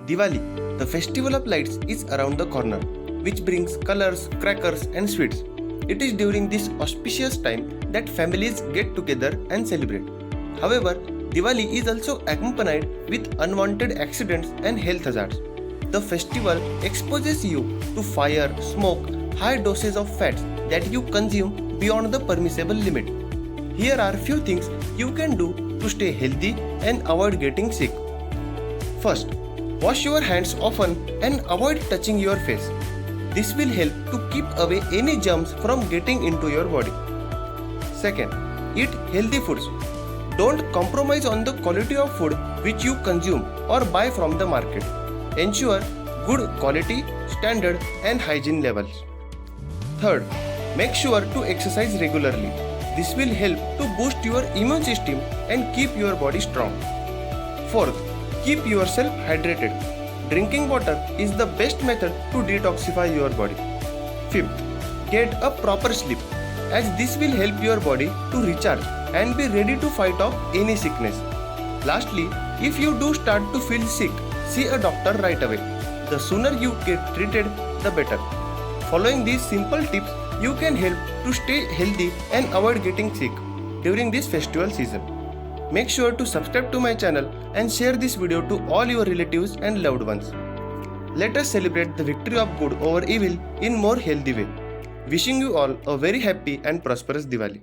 Diwali, the festival of lights, is around the corner, which brings colors, crackers, and sweets. It is during this auspicious time that families get together and celebrate. However, Diwali is also accompanied with unwanted accidents and health hazards. The festival exposes you to fire, smoke, high doses of fats that you consume beyond the permissible limit. Here are few things you can do to stay healthy and avoid getting sick. First, wash your hands often and avoid touching your face. This will help to keep away any germs from getting into your body. Second, eat healthy foods. Don't compromise on the quality of food which you consume or buy from the market. Ensure good quality, standard, and hygiene levels. Third, make sure to exercise regularly. This will help to boost your immune system and keep your body strong. Fourth, keep yourself hydrated. Drinking water is the best method to detoxify your body. Fifth, get a proper sleep, as this will help your body to recharge and be ready to fight off any sickness. Lastly, if you do start to feel sick, see a doctor right away. The sooner you get treated, the better. Following these simple tips, you can help to stay healthy and avoid getting sick during this festival season. Make sure to subscribe to my channel and share this video to all your relatives and loved ones. Let us celebrate the victory of good over evil in more healthy way. Wishing you all a very happy and prosperous Diwali.